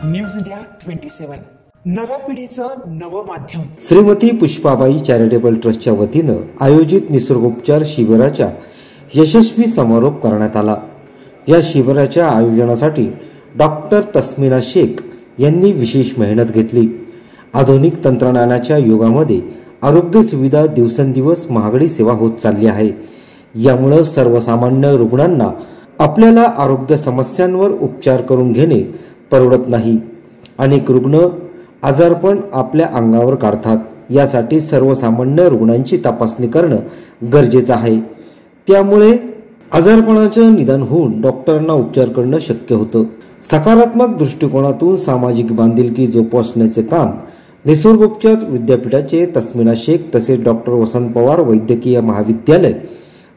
News India 27 नव्या पिढीचं नवं माध्यम। श्रीमती पुष्पाबाई चॅरिटेबल ट्रस्टच्या वतीनं आयोजित निसर्गोपचार शिबिराचा यशस्वी समारोप करण्यात आला। या शिबिराच्या आयोजनासाठी डॉक्टर तस्मिना शेख यांनी विशेष मेहनत घेतली। आधुनिक तंत्रज्ञानाच्या युगामध्ये आरोग्य सुविधा दिवसेंदिवस महागडी सेवा होत चालली आहे। यामुळे सर्वसामान्य रुग्णांना आपल्याला आरोग्य समस्यांवर उपचार करून घेणे परवडत नाही। अनेक रुग्ण आजारपण आपल्या अंगावर काढतात। यासाठी सर्वसामान्य रुग्णांची तपासणी करणं गरजेचं आहे। त्यामुळे आजारपणाचे निदान होऊन डॉक्टरांना उपचार करणं शक्य होतं। सकारात्मक दृष्टिकोनातून सामाजिक बांधिलकी जोपासण्याचे काम निसर्गोपचार विद्यापीठाचे तस्मिना शेख तसेच डॉक्टर वसंत पवार वैद्यकीय महाविद्यालय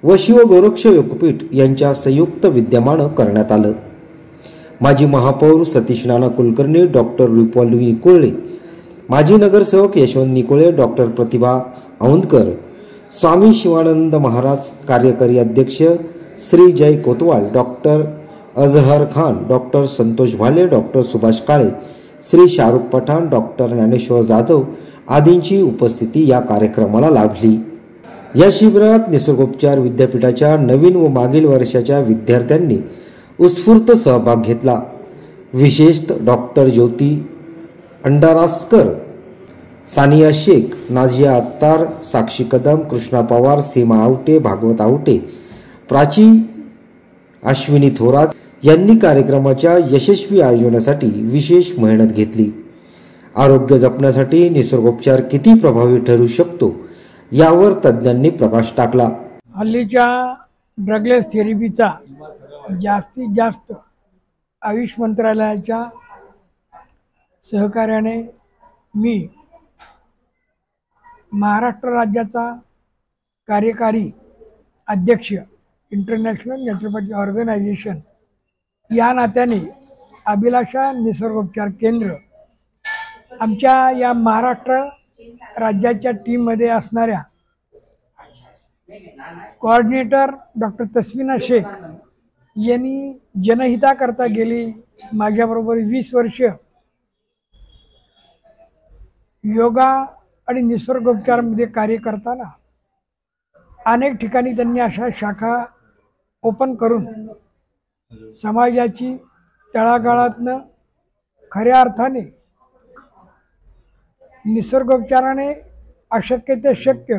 व शिवगोरक्ष योगपीठ यांच्या संयुक्त विद्यमाने करण्यात आलं। माजी महापौर सतीश नाना कुलकर्णी, डॉक्टर रुपाली निकोळे, माजी नगरसेवक यशवंत निकोळे, डॉक्टर प्रतिभा औंधकर, स्वामी शिवानंद महाराज कार्यकारी अध्यक्ष श्री जय कोतवाल, डॉक्टर अजहर खान, डॉक्टर संतोष भाले, डॉक्टर सुभाष काळे, श्री शाहरुख पठाण, डॉक्टर ज्ञानेश्वर जाधव आदींची उपस्थिती या कार्यक्रमाला लाभली। या शिबिरात निसर्गोपचार विद्यापीठाच्या नवीन व मागील वर्षाच्या विद्यार्थ्यांनी उत्स्फूर्त सहभाग घेतला। विशेषतः डॉक्टर ज्योती अंडारास्कर, सानिया शेख, नाझिया अत्तार, साक्षी कदम, कृष्णा पवार, सीमा आवटे, भागवत आवटे, प्राची, अश्विनी थोरात यांनी कार्यक्रमाच्या यशस्वी आयोजनासाठी विशेष मेहनत घेतली। आरोग्य जपण्यासाठी निसर्गोपचार किती प्रभावी ठरू शकतो यावर तज्ञांनी प्रकाश टाकला। हल्लीच्या ड्रगलेस थेरपीचा जास्तीत जास्त आयुष मंत्रालयाच्या सहकार्याने मी महाराष्ट्र राज्याचा कार्यकारी अध्यक्ष इंटरनॅशनल नॅचरोपॅथी ऑर्गनायझेशन या नात्याने अभिलाषा निसर्गोपचार केंद्र आमच्या या महाराष्ट्र राज्याच्या टीममध्ये असणाऱ्या कोऑर्डिनेटर डॉक्टर तस्मिना शेख यांनी जनहिताकरता गेली माझ्याबरोबर 20 वर्ष योगा आणि निसर्गोपचारामध्ये कार्य करताना अनेक ठिकाणी त्यांनी अशा शाखा ओपन करून समाजाची तळागाळातनं खऱ्या अर्थाने निसर्गोपचाराने अशक्य ते शक्य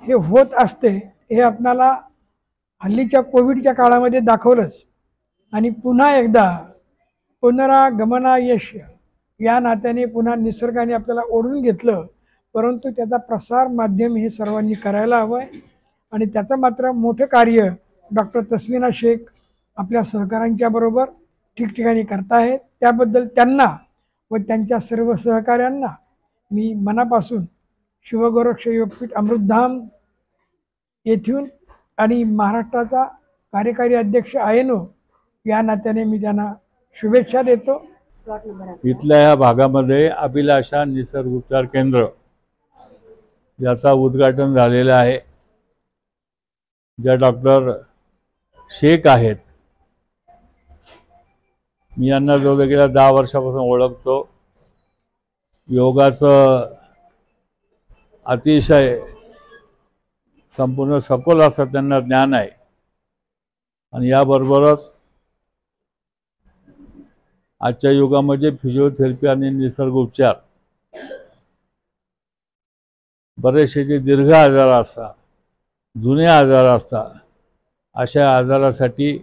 हे होत असते हे आपणाला हल्लीच्या कोविडच्या काळामध्ये दाखवलंच। आणि पुन्हा एकदा पुनरागमनायश या नात्याने पुन्हा निसर्गाने आपल्याला ओढून घेतलं, परंतु त्याचा प्रसार माध्यम हे सर्वांनी करायला हवं आहे। आणि त्याचं मात्र मोठं कार्य डॉक्टर तस्मिना शेख आपल्या सहकाऱ्यांच्या बरोबर ठिकठिकाणी करताहेत। त्याबद्दल त्यांना व त्यांच्या सर्व सहकाऱ्यांना मी मनापासून शिवगोरक्ष योगपीठ अमृतधाम येथून आणि महाराष्ट्राचा कार्यकारी अध्यक्ष आयनो या नात्याने मी त्यांना शुभेच्छा देतो। इथल्या या भागामध्ये अभिलाषा निसर्गोपचार केंद्र याचा उद्घाटन झालेलं आहे। ज्या डॉक्टर शेख आहेत, मी यांना जवळ गेल्या 10 वर्षापासून ओळखतो। योगाचं अतिशय संपूर्ण सखोल असं त्यांना ज्ञान आहे। आणि याबरोबरच आजच्या युगामध्ये फिजिओथेरपी आणि निसर्गोपचार बरेचसे जे दीर्घ आजार असतात, जुने आजार असतात, अशा आजारासाठी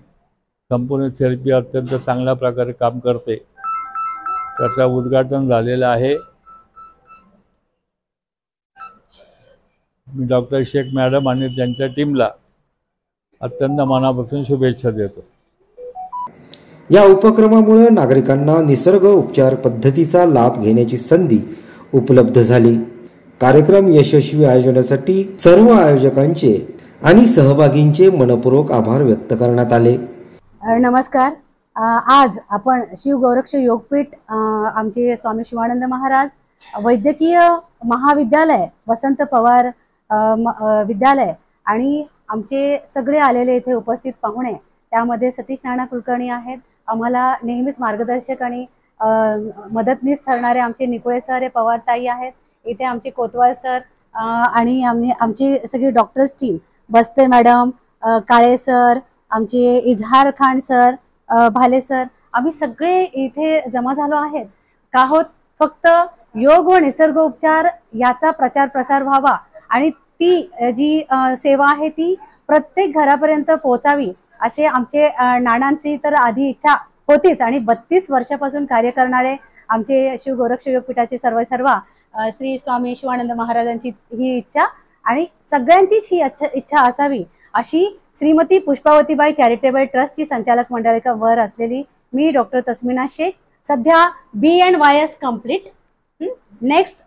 संपूर्ण थेरपी अत्यंत चांगल्या प्रकारे काम करते। त्याचं उद्घाटन झालेलं आहे। मी डॉक्टर शेख मॅडम आणि त्यांच्या टीमला अत्यंत मनापासून शुभेच्छा देतो। या उपक्रमामुळे नागरिकांना निसर्ग उपचार पद्धतीचा लाभ घेण्याची संधी उपलब्ध झाली। कार्यक्रम यशस्वी आयोजनासाठी सर्व आयोजकांचे आणि सहभागींचे मनपूर्वक आभार व्यक्त करण्यात आले। नमस्कार। आज आपण शिवगोरक्ष योगपीठ आमचे स्वामी शिवानंद महाराज वैद्यकीय महाविद्यालय, वसंत पवार विद्यालय आणि आमचे सगळे आलेले इथे उपस्थित पाहुणे, त्यामध्ये सतीश नाना कुलकर्णी आहेत, आम्हाला नेहमीच मार्गदर्शक आणि मदतनीस ठरणारे आमचे निकुळे सर हे पवार ताई आहेत, इथे आमचे कोतवाल सर आणि आमची सगळी डॉक्टर्स टीम, बस्ते मॅडम, काळे सर, आमचे इजहार खान सर, भाले सर, आम्ही सगळे इथे जमा झालो आहेत का होत फक्त योग व निसर्गोपचार याचा प्रचार प्रसार व्हावा आणि ती जी सेवा आहे ती प्रत्येक घरापर्यंत पोहोचावी असे आमचे नानांची तर आधी इच्छा होतीच आणि 32 वर्षापासून कार्य करणारे आमचे शिव गोरक्ष योगपीठाचे सर्व श्री स्वामी शिवानंद महाराजांची ही इच्छा आणि सगळ्यांचीच ही इच्छा असावी अशी श्रीमती पुष्पावतीबाई चॅरिटेबल ट्रस्टची संचालक मंडळावर असलेली मी डॉक्टर तस्मिना शेख, सध्या BNYS कंप्लीट, नेक्स्ट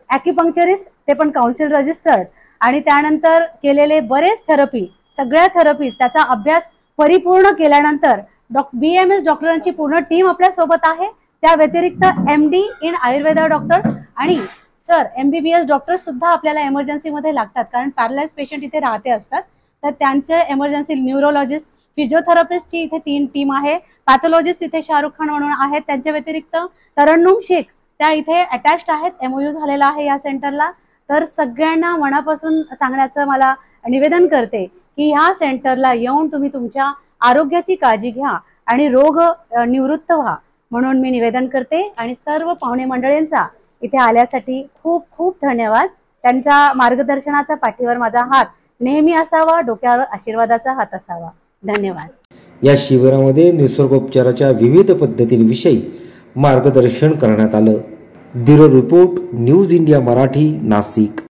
ॲक्युपंक्चरिस्ट, ते पण काउन्सिल रजिस्टर्ड, आणि त्यानंतर केलेले बरेच थेरपी, सगळ्या थेरपीज त्याचा अभ्यास परिपूर्ण केल्यानंतर BMS डॉक्टरांची पूर्ण टीम आपल्या सोबत आहे. त्या व्यतिरिक्त MD इन आयुर्वेदा डॉक्टर्स आणि सर MBBS डॉक्टर्स सुद्धा आपल्याला एमर्जन्सीमध्ये लागतात, कारण पॅरालाइज पेशंट इथे राहते असतात, तर त्यांचे एमर्जन्सी न्यूरोलॉजिस्ट, फिजिओथेरपिस्टची इथे 3 टीम आहे, पॅथॉलॉजिस्ट इथे शाहरुख खान म्हणून आहेत, त्यांच्या व्यतिरिक्त तरन्नुम शेख त्या इथे अटॅच्ड आहेत, MOU झालेला आहे या सेंटरला. तर सगळ्यांना मनापासून सांगण्याचं मला निवेदन करते की ह्या सेंटरला येऊन तुम्ही तुमच्या आरोग्याची काळजी घ्या आणि रोग निवृत्त व्हा म्हणून मी निवेदन करते. आणि सर्व पाहुणे मंडळींचा इथे आल्यासाठी खूप खूप धन्यवाद. त्यांचा मार्गदर्शनाचा पाठीवर माझा हात नेहमी असावा, डोक्यावर आशीर्वादाचा हात असावा. धन्यवाद. या शिबिरामध्ये निसर्गोपचाराच्या विविध पद्धतींविषयी मार्गदर्शन करण्यात आलं. Bureau report, news India Marathi, Nashik.